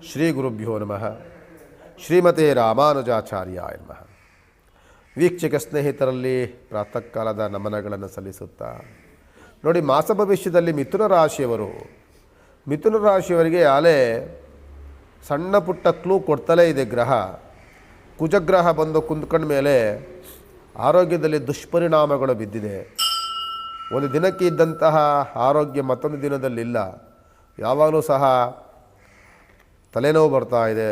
ಶ್ರೀ ಗುರುಭ್ಯೋ ನಮಃ. ಶ್ರೀಮತೆ ರಾಮಾನುಜಾಚಾರ್ಯಾಯ ನಮಃ. ವೀಕ್ಷಕ ಸ್ನೇಹಿತರಲ್ಲಿ ಪ್ರಾತಃ ಕಾಲದ ನಮನಗಳನ್ನು ಸಲ್ಲಿಸುತ್ತಾ ನೋಡಿ, ಮಾಸ ಭವಿಷ್ಯದಲ್ಲಿ ಮಿಥುನ ರಾಶಿಯವರಿಗೆ ಆಲೇ ಸಣ್ಣ ಪುಟ್ಟ ಕ್ಲೂ ಕೊಡ್ತಲೇ ಇದೆ. ಕುಜಗ್ರಹ ಬಂದು ಕುಂತ್ಕೊಂಡ ಮೇಲೆ ಆರೋಗ್ಯದಲ್ಲಿ ದುಷ್ಪರಿಣಾಮಗಳು ಬಿದ್ದಿದೆ. ಒಂದು ದಿನಕ್ಕೆ ಇದ್ದಂತಹ ಆರೋಗ್ಯ ಮತ್ತೊಂದು ದಿನದಲ್ಲಿಲ್ಲ. ಯಾವಾಗಲೂ ಸಹ ತಲೆನೋವು ಬರ್ತಾ ಇದೆ,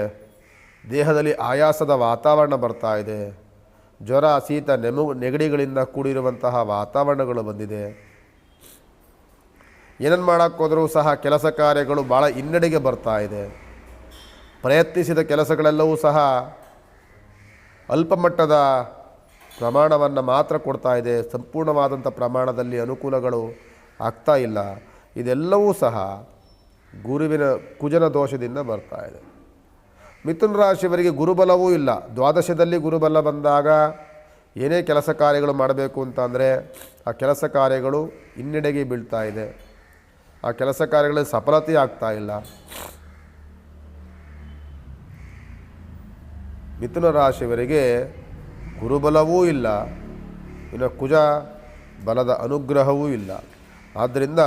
ದೇಹದಲ್ಲಿ ಆಯಾಸದ ವಾತಾವರಣ ಬರ್ತಾ ಇದೆ, ಜ್ವರ ಶೀತ ನೆಗಡಿಗಳಿಂದ ಕೂಡಿರುವಂತಹ ವಾತಾವರಣಗಳು ಬಂದಿದೆ. ಏನನ್ನು ಮಾಡೋಕ್ಕೋದ್ರೂ ಸಹ ಕೆಲಸ ಕಾರ್ಯಗಳು ಭಾಳ ಹಿನ್ನಡೆಗೆ ಬರ್ತಾ ಇದೆ. ಪ್ರಯತ್ನಿಸಿದ ಕೆಲಸಗಳೆಲ್ಲವೂ ಸಹ ಅಲ್ಪ ಮಟ್ಟದ ಪ್ರಮಾಣವನ್ನು ಮಾತ್ರ ಕೊಡ್ತಾ ಇದೆ. ಸಂಪೂರ್ಣವಾದಂಥ ಪ್ರಮಾಣದಲ್ಲಿ ಅನುಕೂಲಗಳು ಆಗ್ತಾ ಇಲ್ಲ. ಇದೆಲ್ಲವೂ ಸಹ ಕುಜನ ದೋಷದಿಂದ ಬರ್ತಾ ಇದೆ. ಮಿಥುನ ರಾಶಿಯವರಿಗೆ ಗುರುಬಲವೂ ಇಲ್ಲ. ದ್ವಾದಶದಲ್ಲಿ ಗುರುಬಲ ಬಂದಾಗ ಏನೇ ಕೆಲಸ ಕಾರ್ಯಗಳು ಮಾಡಬೇಕು ಅಂತಂದರೆ ಆ ಕೆಲಸ ಕಾರ್ಯಗಳು ಹಿನ್ನಡೆಗೆ ಬೀಳ್ತಾ ಇದೆ. ಆ ಕೆಲಸ ಕಾರ್ಯಗಳಲ್ಲಿ ಸಫಲತೆ ಆಗ್ತಾ ಇಲ್ಲ. ಮಿಥುನ ರಾಶಿಯವರಿಗೆ ಗುರುಬಲವೂ ಇಲ್ಲ, ಇನ್ನು ಕುಜ ಬಲದ ಅನುಗ್ರಹವೂ ಇಲ್ಲ. ಆದ್ದರಿಂದ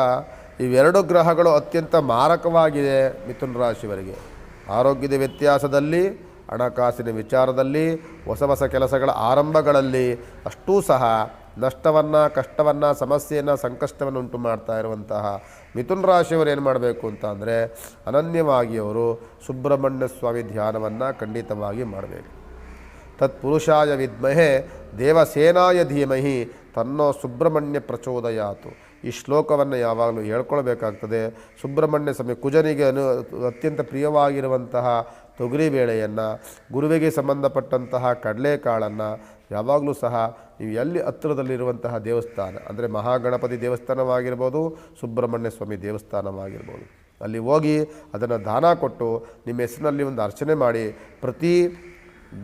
ಇವೆರಡು ಗ್ರಹಗಳು ಅತ್ಯಂತ ಮಾರಕವಾಗಿದೆ ಮಿಥುನ ರಾಶಿಯವರಿಗೆ. ಆರೋಗ್ಯದ ವ್ಯತ್ಯಾಸದಲ್ಲಿ, ಹಣಕಾಸಿನ ವಿಚಾರದಲ್ಲಿ, ಹೊಸ ಕೆಲಸಗಳ ಆರಂಭಗಳಲ್ಲಿ ಅಷ್ಟೂ ಸಹ ನಷ್ಟವನ್ನು, ಕಷ್ಟವನ್ನು, ಸಮಸ್ಯೆಯನ್ನು, ಸಂಕಷ್ಟವನ್ನು ಉಂಟು ಮಾಡ್ತಾ ಇರುವಂತಹ ಮಿಥುನ ರಾಶಿಯವರು ಏನು ಮಾಡಬೇಕು ಅಂತ ಅಂದರೆ ಅನನ್ಯವಾಗಿ ಅವರು ಸುಬ್ರಹ್ಮಣ್ಯ ಸ್ವಾಮಿ ಧ್ಯಾನವನ್ನು ಖಂಡಿತವಾಗಿ ಮಾಡಬೇಕು. ತತ್ಪುರುಷಾಯ ವಿದ್ಮಹೆ ದೇವಸೇನಾಯ ಧೀಮಹಿ ತನ್ನೋ ಸುಬ್ರಹ್ಮಣ್ಯ ಪ್ರಚೋದಯಾತು. ಈ ಶ್ಲೋಕವನ್ನು ಯಾವಾಗಲೂ ಹೇಳ್ಕೊಳ್ಬೇಕಾಗ್ತದೆ. ಸುಬ್ರಹ್ಮಣ್ಯ ಸ್ವಾಮಿ ಕುಜನಿಗೆ ಅತ್ಯಂತ ಪ್ರಿಯವಾಗಿರುವಂತಹ ತೊಗರಿಬೇಳೆಯನ್ನು, ಗುರುವಿಗೆ ಸಂಬಂಧಪಟ್ಟಂತಹ ಕಡಲೆಕಾಳನ್ನು ಯಾವಾಗಲೂ ಸಹ ನೀವು ಎಲ್ಲಿ ಹತ್ತಿರದಲ್ಲಿರುವಂತಹ ದೇವಸ್ಥಾನ ಅಂದರೆ ಮಹಾಗಣಪತಿ ದೇವಸ್ಥಾನವಾಗಿರ್ಬೋದು, ಸುಬ್ರಹ್ಮಣ್ಯ ಸ್ವಾಮಿ ದೇವಸ್ಥಾನವಾಗಿರ್ಬೋದು, ಅಲ್ಲಿ ಹೋಗಿ ಅದನ್ನು ದಾನ ಕೊಟ್ಟು ನಿಮ್ಮ ಹೆಸರಿನಲ್ಲಿ ಒಂದು ಅರ್ಚನೆ ಮಾಡಿ ಪ್ರತಿ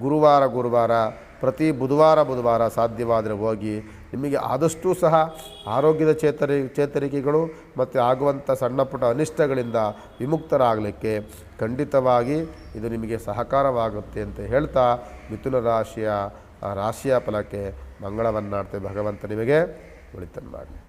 ಗುರುವಾರ ಪ್ರತಿ ಬುಧವಾರ ಸಾಧ್ಯವಾದರೆ ಹೋಗಿ ನಿಮಗೆ ಆದಷ್ಟು ಸಹ ಆರೋಗ್ಯದ ಚೇತರಿಕೆಗಳು ಮತ್ತು ಆಗುವಂಥ ಸಣ್ಣ ಪುಟ್ಟ ಅನಿಷ್ಟಗಳಿಂದ ವಿಮುಕ್ತರಾಗಲಿಕ್ಕೆ ಖಂಡಿತವಾಗಿ ಇದು ನಿಮಗೆ ಸಹಕಾರವಾಗುತ್ತೆ ಅಂತ ಹೇಳ್ತಾ ಮಿಥುನ ರಾಶಿಯ ಫಲಕ್ಕೆ ಮಂಗಳವನ್ನಾಡ್ತೇವೆ. ಭಗವಂತ ನಿಮಗೆ ಒಳಿತನ್ನು ಮಾಡಲಿ.